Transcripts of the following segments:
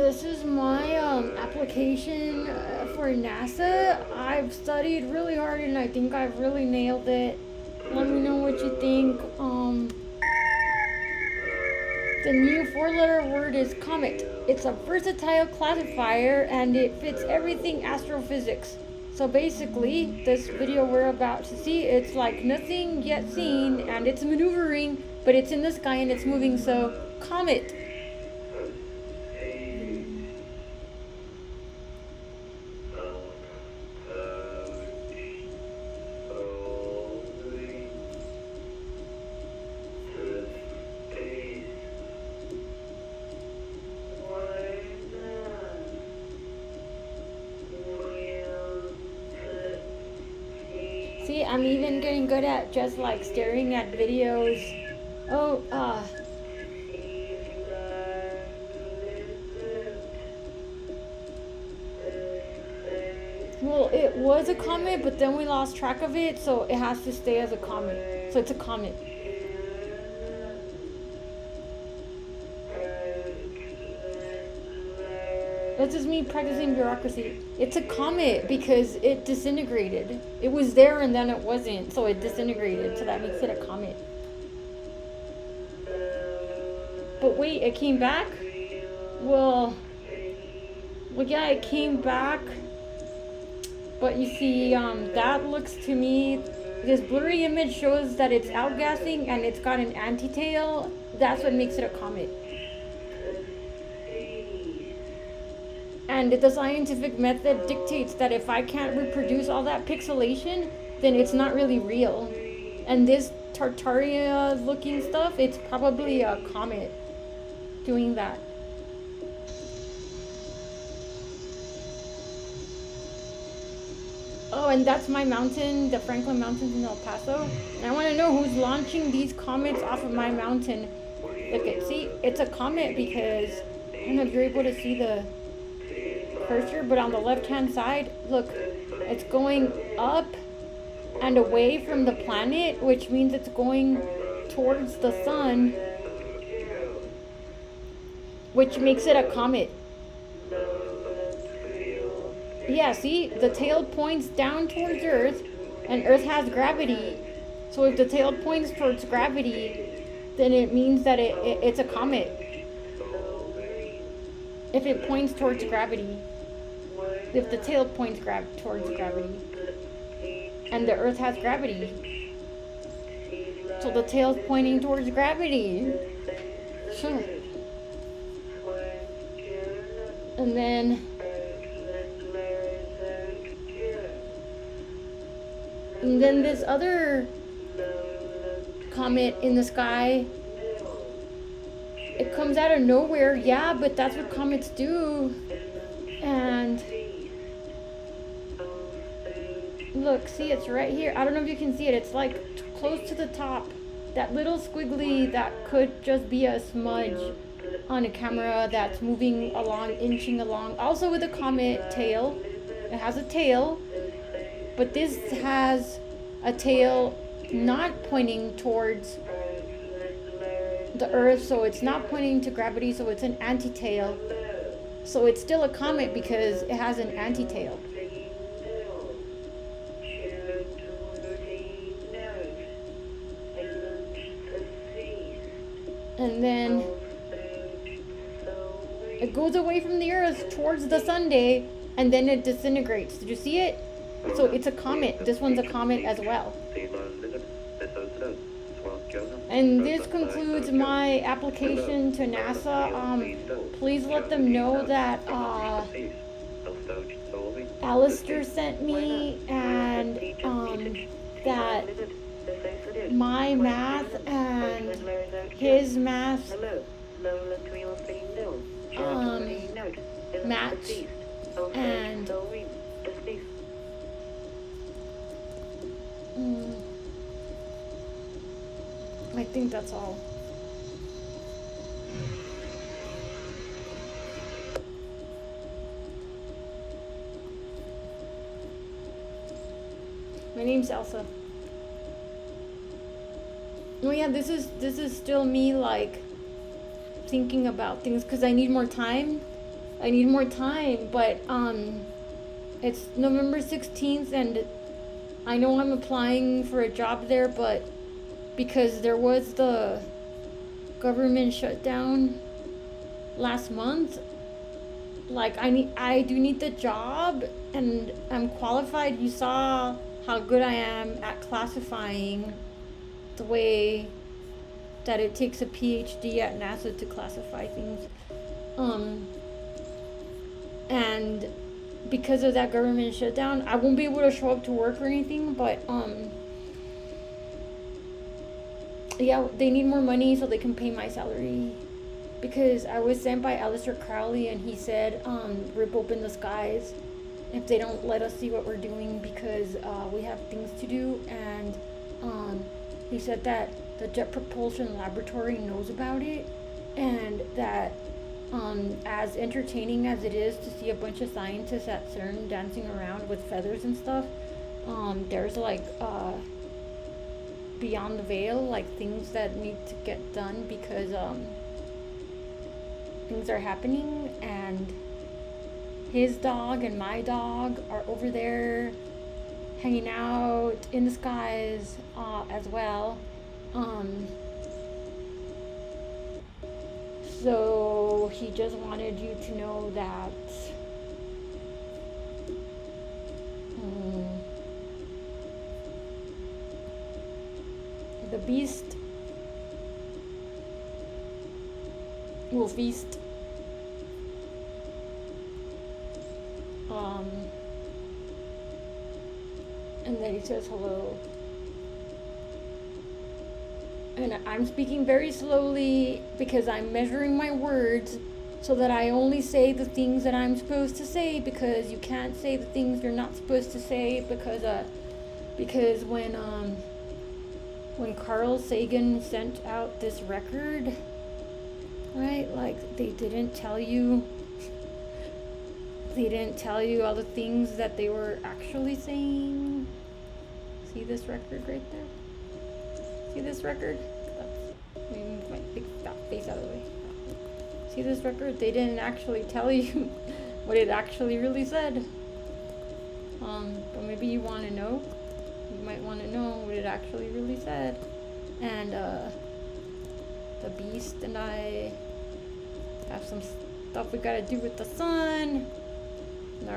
This is my application for NASA. I've studied really hard and I think I've really nailed it. Let me know what you think. The new four-letter word is comet. It's a versatile classifier and it fits everything astrophysics. So basically, this video we're about to see, it's like nothing yet seen and it's maneuvering, but it's in the sky and it's moving, so comet. See, I'm even getting good at just like staring at videos. Oh, well, it was a comet, but then we lost track of it, so it has to stay as a comet. So it's a comet. That's just me practicing bureaucracy. It's a comet because it disintegrated. It was there and then it wasn't, so it disintegrated, so that makes it a comet. But wait, it came back? Well, yeah, it came back. But you see, that looks to me, this blurry image shows that it's outgassing and it's got an anti-tail. That's what makes it a comet. And the scientific method dictates that if I can't reproduce all that pixelation, then it's not really real. And this Tartaria looking stuff, it's probably a comet doing that. Oh, and that's my mountain, the Franklin Mountains in El Paso. And I want to know who's launching these comets off of my mountain. Look at, see, it's a comet because, I don't know if you're able to see the cursor, but on the left hand side, look, it's going up and away from the planet, which means it's going towards the sun, which makes it a comet. Yeah, see, the tail points down towards Earth and Earth has gravity, so if the tail points towards gravity, then it means that it's a comet if it points towards gravity. If the tail points towards gravity and the Earth has gravity, so the tail's pointing towards gravity. Sure. And then this other comet in the sky, it comes out of nowhere. Yeah, but that's what comets do. And look, see, it's right here. I don't know if you can see it. It's like close to the top. That little squiggly that could just be a smudge on a camera that's moving along, inching along. Also with a comet tail. It has a tail. But this has a tail not pointing towards the Earth, so it's not pointing to gravity, so it's an anti-tail. So it's still a comet because it has an anti-tail. And then it goes away from the Earth towards the Sunday, and then it disintegrates. Did you see it? So it's a comet. This one's a comet as well. And this concludes my application to NASA. Please let them know that Alistair sent me, and that my math and his math match, and I think that's all. My name's Elsa. Oh yeah, this is still me like thinking about things because I need more time. I need more time, but it's November 16th, and I know I'm applying for a job there, but because there was the government shutdown last month, like I do need the job, and I'm qualified. You saw how good I am at classifying, the way that it takes a PhD at NASA to classify things. And because of that government shutdown, I won't be able to show up to work or anything, but yeah, they need more money so they can pay my salary. Because I was sent by Aleister Crowley, and he said, rip open the skies if they don't let us see what we're doing, because we have things to do. And he said that the Jet Propulsion Laboratory knows about it, and that as entertaining as it is to see a bunch of scientists at CERN dancing around with feathers and stuff, there's like beyond the veil, like things that need to get done, because things are happening, and his dog and my dog are over there hanging out in the skies as well. So he just wanted you to know that the beast will feast. And then he says hello. And I'm speaking very slowly because I'm measuring my words so that I only say the things that I'm supposed to say, because you can't say the things you're not supposed to say, because when Carl Sagan sent out this record, right, like they didn't tell you all the things that they were actually saying. See this record right there? See this record? Let me move my big fat face out of the way. See this record? They didn't actually tell you what it actually really said. But maybe you want to know. You might want to know what it actually really said. And the beast and I have some stuff we gotta do with the sun. And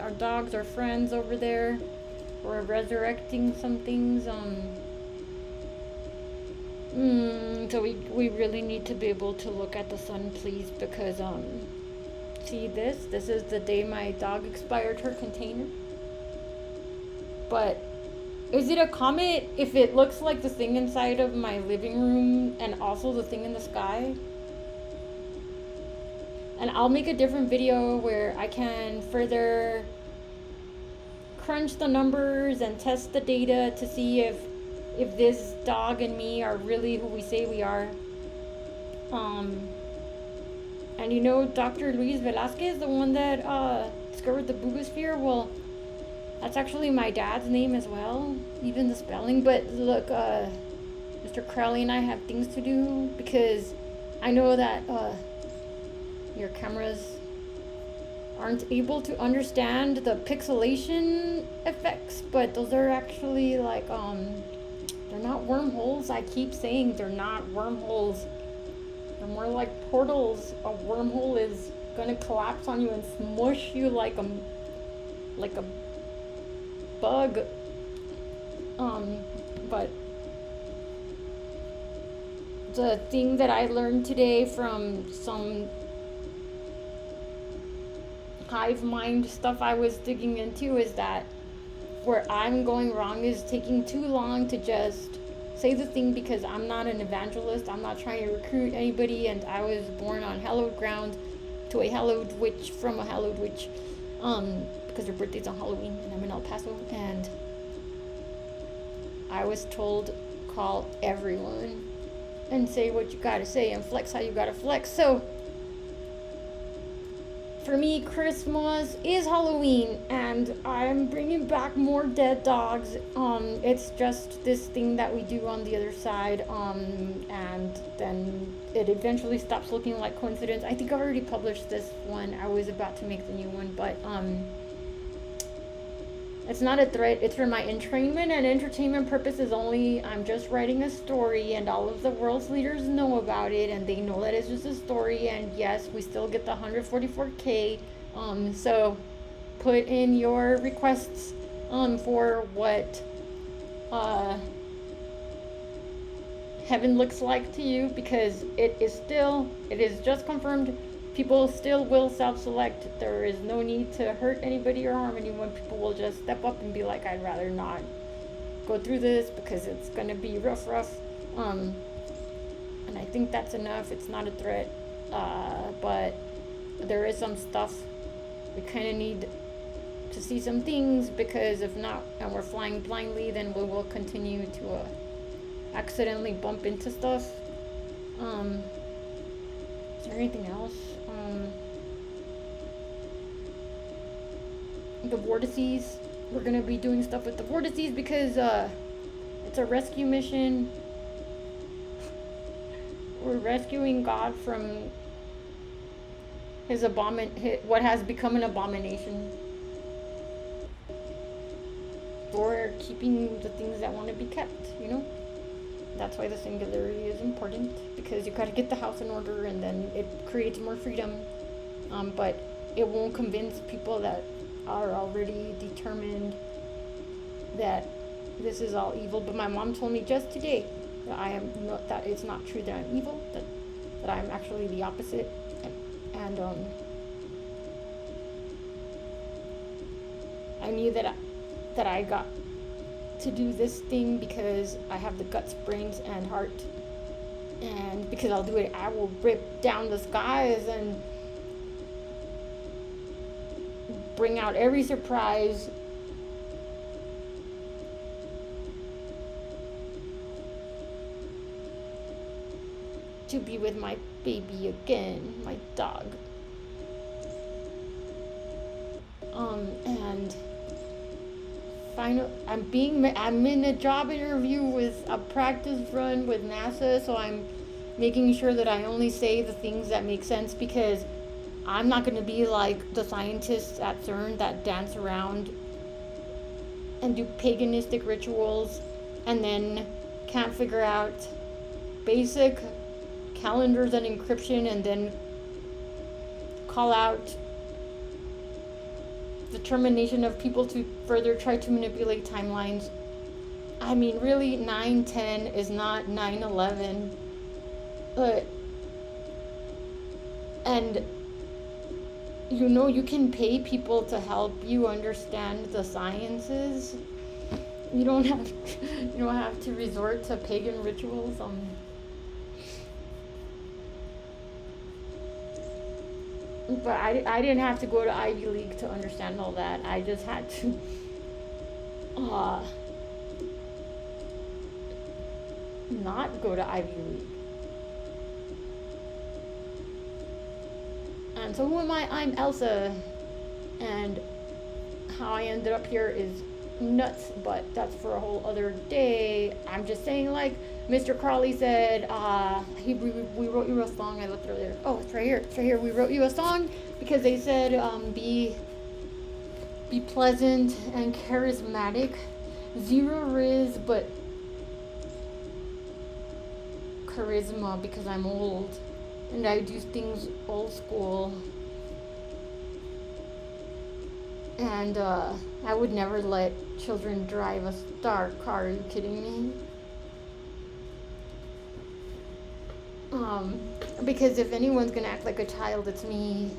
our dogs are friends over there. We're resurrecting some things. So we really need to be able to look at the sun, please, because see this is the day my dog expired her container. But is it a comet if it looks like the thing inside of my living room and also the thing in the sky? And I'll make a different video where I can further crunch the numbers and test the data to see if this dog and me are really who we say we are. And you know Dr. Luis Velasquez, the one that discovered the boogosphere? Well, that's actually my dad's name as well, even the spelling. But look, Mr. Crowley and I have things to do, because I know that your cameras aren't able to understand the pixelation effects, but those are actually like they're not wormholes. I keep saying they're not wormholes. They're more like portals. A wormhole is gonna collapse on you and smush you like a bug. But the thing that I learned today from some hive mind stuff I was digging into is that where I'm going wrong is taking too long to just say the thing, because I'm not an evangelist. I'm not trying to recruit anybody, and I was born on hallowed ground to a hallowed witch from a hallowed witch, because her birthday's on Halloween and I'm in El Paso, and I was told call everyone and say what you gotta say and flex how you gotta flex. So for me, Christmas is Halloween, and I'm bringing back more dead dogs. It's just this thing that we do on the other side, and then it eventually stops looking like coincidence. I think I've already published this one. I was about to make the new one, but it's not a threat. It's for my entrainment and entertainment purposes only. I'm just writing a story, and all of the world's leaders know about it, and they know that it's just a story. And yes, we still get the 144K. So put in your requests for what heaven looks like to you, because it is just confirmed. People still will self-select. There is no need to hurt anybody or harm anyone. People will just step up and be like, I'd rather not go through this because it's gonna be rough. And I think that's enough. It's not a threat, but there is some stuff. We kind of need to see some things, because if not, and we're flying blindly, then we will continue to accidentally bump into stuff. Is there anything else? The vortices. We're gonna be doing stuff with the vortices because it's a rescue mission. We're rescuing God from what has become an abomination. Or keeping the things that want to be kept, That's why the singularity is important, because you gotta get the house in order, and then it creates more freedom. But it won't convince people that are already determined that this is all evil. But my mom told me just today that that it's not true that I'm evil, that I'm actually the opposite. And I knew that I got to do this thing because I have the guts, brains, and heart, and because I'll do it, I will rip down the skies and bring out every surprise. To be with my baby again, my dog. And I'm in a job interview with a practice run with NASA, so I'm making sure that I only say the things that make sense, because I'm not going to be like the scientists at CERN that dance around and do paganistic rituals and then can't figure out basic calendars and encryption, and then call out the termination of people to further try to manipulate timelines. I mean, really, 9/10 is not 9/11. And you can pay people to help you understand the sciences. You don't have to resort to pagan rituals. But I didn't have to go to Ivy League to understand all that. I just had to not go to Ivy League. And so who am I? I'm Elsa. And how I ended up here is nuts, but that's for a whole other day. I'm just saying, like Mr. Crawley said, we wrote you a song. I looked earlier. Oh, it's right here. It's right here. We wrote you a song because they said, be pleasant and charismatic. Zero riz, but charisma, because I'm old and I do things old school. And I would never let children drive a star car. Are you kidding me? Because if anyone's gonna act like a child, it's me.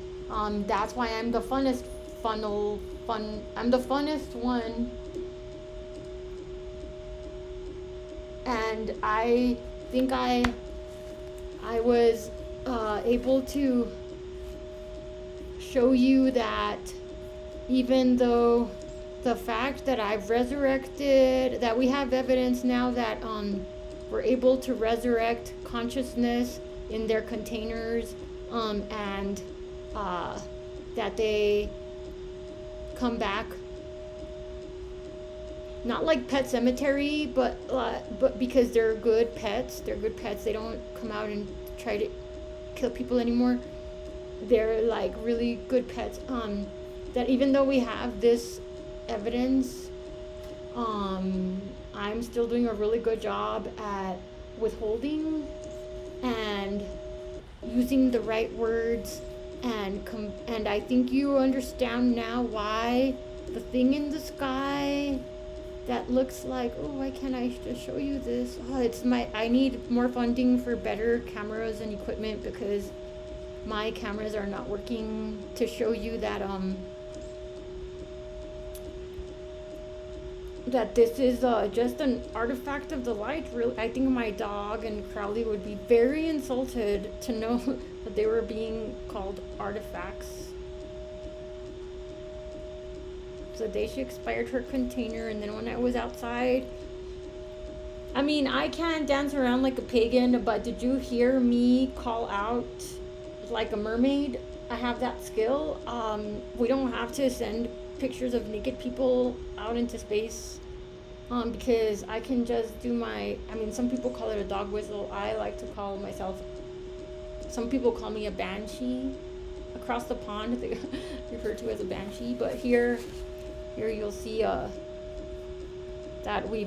That's why I'm the funnest I'm the funnest one. And I think I was able to show you that even though the fact that I've resurrected, that we have evidence now that we're able to resurrect consciousness in their containers, and that they come back. Not like Pet Cemetery, but because they're good pets. They're good pets. They don't come out and try to kill people anymore. They're like really good pets. That even though we have this evidence, I'm still doing a really good job at withholding and using the right words, and I think you understand now why the thing in the sky that looks like, oh, why can't I just show you this? Oh, I need more funding for better cameras and equipment, because my cameras are not working to show you that that this is just an artifact of the light. Really, I think my dog and Crowley would be very insulted to know that they were being called artifacts. So the day she expired her container, and then when I was outside, I mean, I can't dance around like a pagan, but did you hear me call out like a mermaid? I have that skill. We don't have to send pictures of naked people out into space, because I can just do I mean, some people call it a dog whistle. I like to call myself, some people call me a banshee. Across the pond, they refer to as a banshee, but here you'll see that we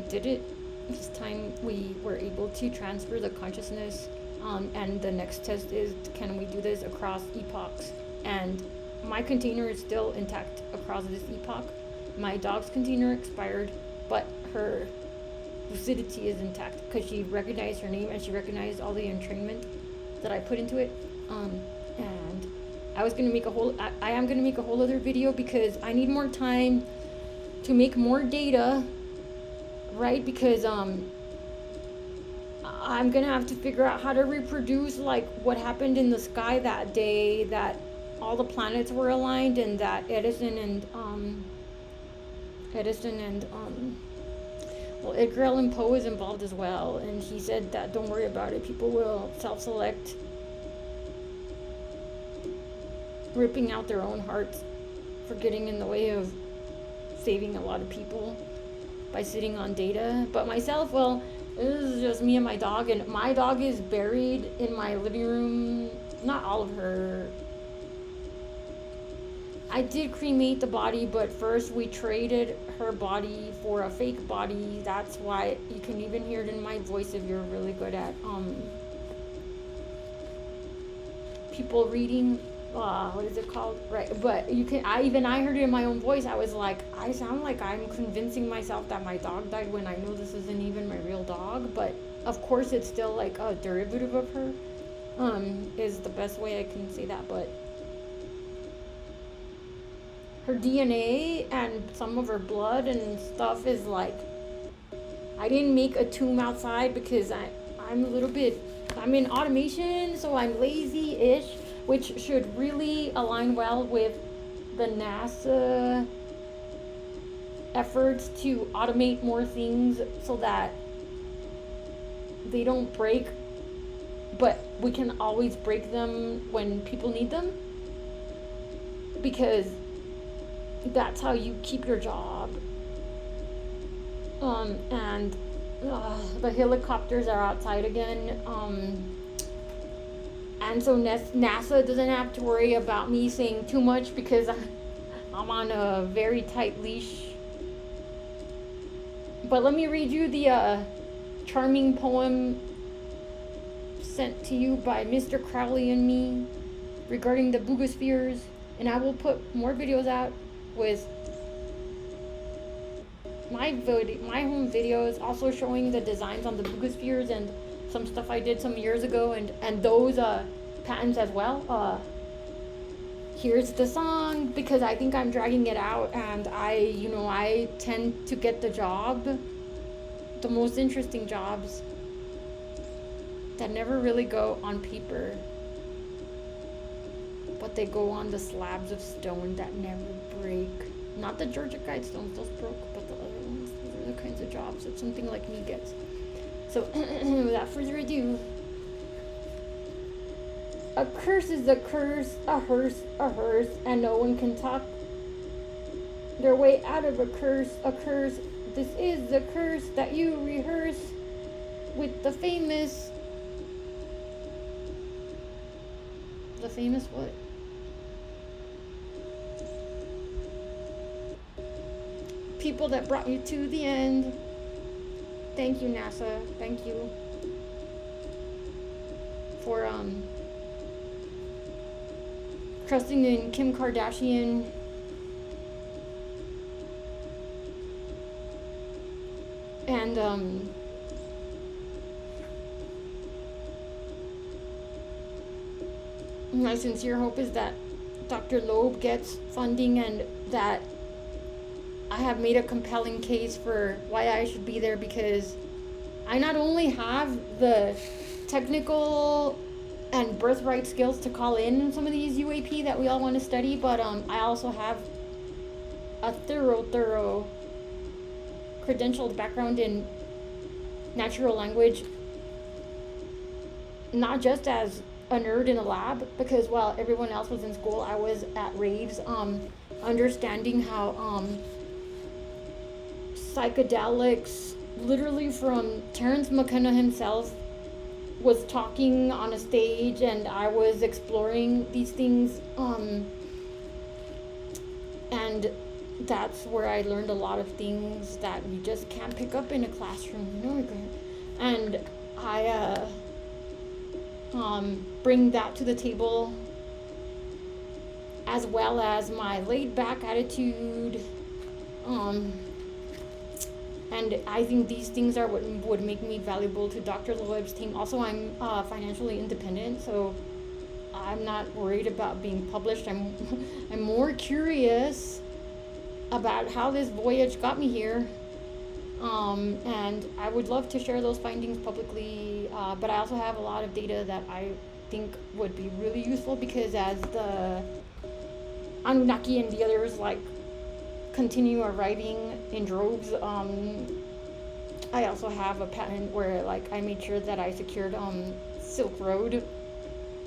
did it. This time we were able to transfer the consciousness, and the next test is, can we do this across epochs? And my container is still intact across this epoch. My dog's container expired, but her lucidity is intact because she recognized her name and she recognized all the entrainment that I put into it. And I am gonna make a whole other video, because I need more time to make more data, right? Because I'm gonna have to figure out how to reproduce like what happened in the sky that day, that all the planets were aligned, and that Edgar Allan Poe is involved as well, and he said that don't worry about it, people will self-select, ripping out their own hearts for getting in the way of saving a lot of people by sitting on data. But myself, well, this is just me and my dog, and my dog is buried in my living room. Not all of her. I did cremate the body, but first we traded her body for a fake body. That's why you can even hear it in my voice if you're really good at people reading. What is it called? Right, but you can. I heard it in my own voice. I was like, I sound like I'm convincing myself that my dog died when I know this isn't even my real dog. But of course, it's still like a derivative of her. Is the best way I can say that. But her DNA and some of her blood and stuff is like. I didn't make a tomb outside because I'm a little bit. I'm in automation, so I'm lazy-ish, which should really align well with the NASA efforts to automate more things so that they don't break, but we can always break them when people need them, because that's how you keep your job. And the helicopters are outside again. And so NASA doesn't have to worry about me saying too much, because I'm on a very tight leash. But let me read you the charming poem sent to you by Mr. Crowley and me regarding the boogospheres. And I will put more videos out with my home videos also showing the designs on the boogospheres and some stuff I did some years ago, and those patents as well. Here's the song, because I think I'm dragging it out, and I tend to get the most interesting jobs that never really go on paper, but they go on the slabs of stone that never break. Not the Georgia Guidestones, those broke, but the other ones. Those are the kinds of jobs that something like me gets. So, without further ado, A curse is a curse, a hearse, and no one can talk their way out of a curse, a curse. This is the curse that you rehearse with the famous what? People that brought you to the end. Thank you, NASA. Thank you for trusting in Kim Kardashian. And my sincere hope is that Dr. Loeb gets funding and that I have made a compelling case for why I should be there, because I not only have the technical and birthright skills to call in some of these UAP that we all want to study, but I also have a thorough credentialed background in natural language, not just as a nerd in a lab, because while everyone else was in school, I was at raves, understanding how psychedelics, literally from Terence McKenna himself, was talking on a stage, and I was exploring these things, and that's where I learned a lot of things that you just can't pick up in a classroom. No, you can't. And I bring that to the table, as well as my laid back attitude, and I think these things are what would make me valuable to Dr. Loeb's team. Also, I'm financially independent, so I'm not worried about being published. I'm more curious about how this voyage got me here, and I would love to share those findings publicly, but I also have a lot of data that I think would be really useful, because as the Anunnaki and the others continue arriving in droves, I also have a patent where I made sure that I secured Silk Road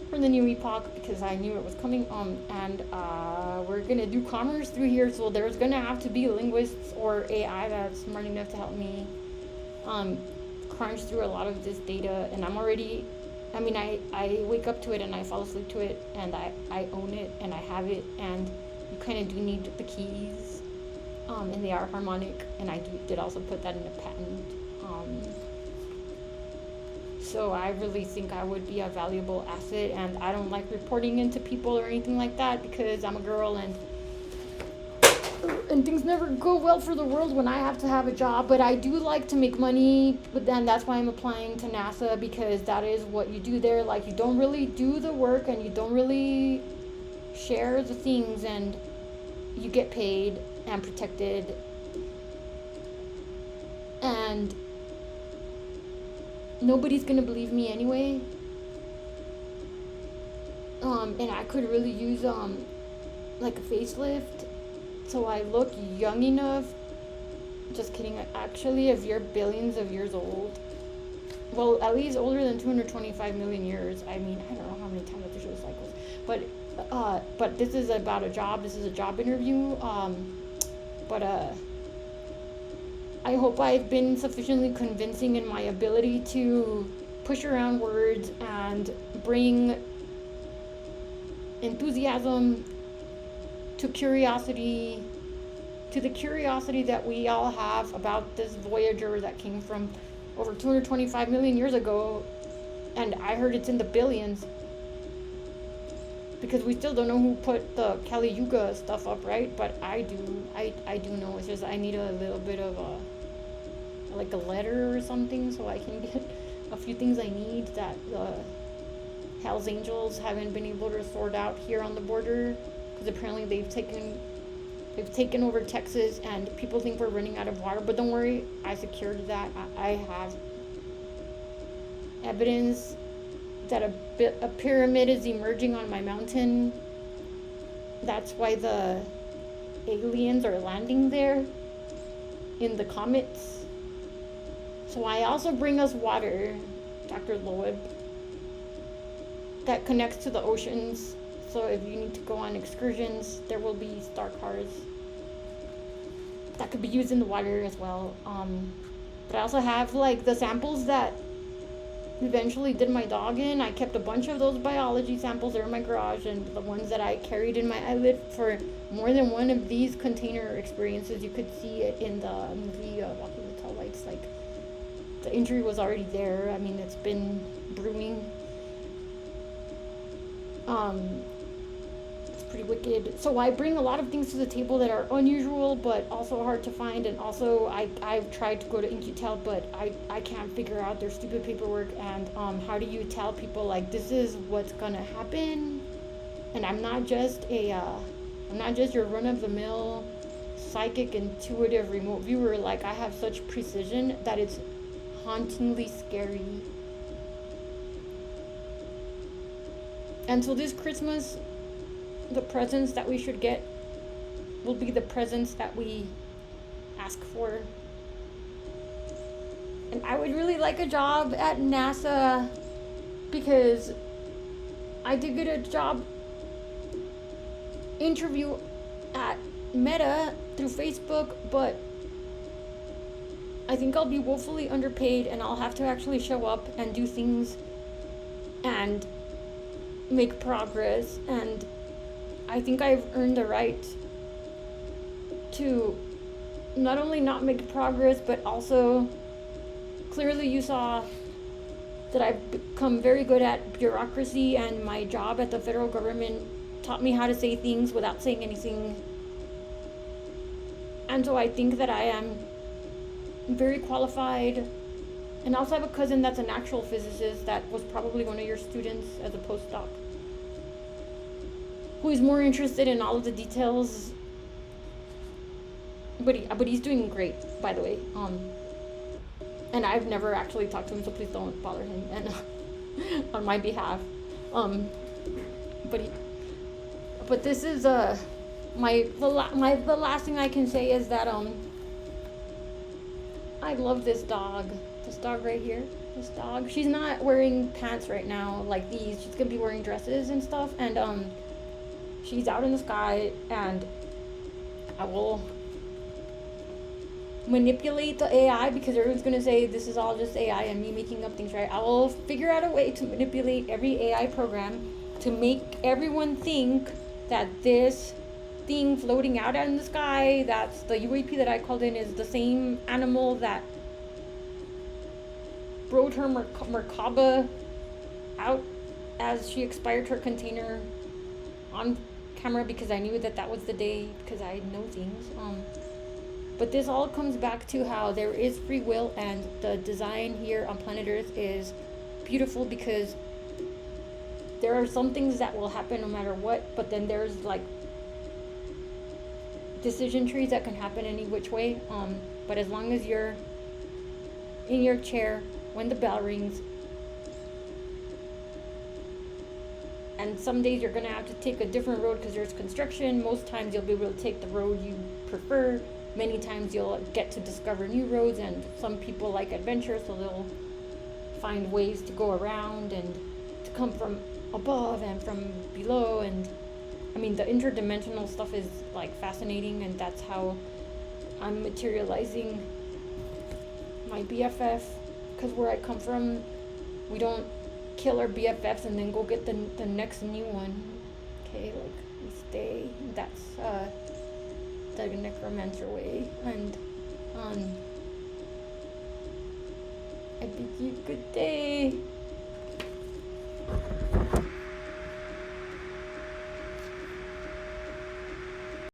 for the new epoch, because I knew it was coming, and we're gonna do commerce through here, so there's gonna have to be linguists or AI that's smart enough to help me crunch through a lot of this data. And I wake up to it and I fall asleep to it, and I own it and I have it, and you kind of do need the keys, and they are harmonic, and I did also put that in a patent. So I really think I would be a valuable asset, and I don't like reporting into people or anything like that, because I'm a girl, and things never go well for the world when I have to have a job. But I do like to make money, but then that's why I'm applying to NASA, because that is what you do there. You don't really do the work, and you don't really share the things, and you get paid and protected, and nobody's gonna believe me anyway, and I could really use a facelift, so I look young enough. Just kidding. Actually, if you're billions of years old, well, at least older than 225 million years. I don't know how many times I have to show cycles, but this is about a job. This is a job interview. But I hope I've been sufficiently convincing in my ability to push around words and bring enthusiasm to curiosity, to the curiosity that we all have about this Voyager that came from over 225 million years ago, and I heard it's in the billions, because we still don't know who put the Kali Yuga stuff up, right? But I do know. It's just I need a little bit of a letter or something, so I can get a few things I need that the Hell's Angels haven't been able to sort out here on the border, because apparently they've taken over Texas, and people think we're running out of water. But don't worry, I secured that. I have evidence that a pyramid is emerging on my mountain. That's why the aliens are landing there in the comets. So I also bring us water, Dr. Loeb, that connects to the oceans. So if you need to go on excursions, there will be star cars that could be used in the water as well. But I also have like the samples that eventually did my dog in. I kept a bunch of those biology samples there in my garage, and the ones that I carried in my eyelid for more than one of these container experiences. You could see it in the movie Walking the Tall Lights. Like, the injury was already there. I mean, it's been brewing. It's pretty wicked. So I bring a lot of things to the table that are unusual, but also hard to find. And also, I've tried to go to enquetel, but I can't figure out their stupid paperwork. And how do you tell people, like, this is what's gonna happen? And I'm not just your run-of-the-mill psychic intuitive remote viewer. Like, I have such precision that it's hauntingly scary. And so this Christmas, the presents that we should get will be the presents that we ask for. And I would really like a job at NASA, because I did get a job interview at Meta through Facebook, but I think I'll be woefully underpaid, and I'll have to actually show up and do things and make progress. And I think I've earned the right to not only not make progress, but also, clearly you saw that I've become very good at bureaucracy, and my job at the federal government taught me how to say things without saying anything. And so I think that I am very qualified. And I also have a cousin that's an actual physicist that was probably one of your students as a postdoc, who is more interested in all of the details. But he's doing great, by the way. And I've never actually talked to him, so please don't bother him and on my behalf. But this is the last thing I can say is that I love this dog. This dog right here. This dog. She's not wearing pants right now like these. She's gonna be wearing dresses and stuff. And she's out in the sky, and I will manipulate the AI, because everyone's gonna say this is all just AI and me making up things, right? I will figure out a way to manipulate every AI program to make everyone think that this thing floating out in the sky, that's the UAP that I called in, is the same animal that rode her Merkaba out as she expired her container on camera, because I knew that that was the day, because I know things. But this all comes back to how there is free will, and the design here on planet Earth is beautiful, because there are some things that will happen no matter what, but then there's like decision trees that can happen any which way. But as long as you're in your chair when the bell rings, and some days you're gonna have to take a different road because there's construction. Most times you'll be able to take the road you prefer. Many times you'll get to discover new roads, and some people like adventure, so they'll find ways to go around and to come from above and from below. And I mean, the interdimensional stuff is like fascinating, and that's how I'm materializing my BFF, because where I come from, we don't kill our BFFs and then go get the next new one. Okay, like, we stay. That's the necromancer way. And I bid you good day.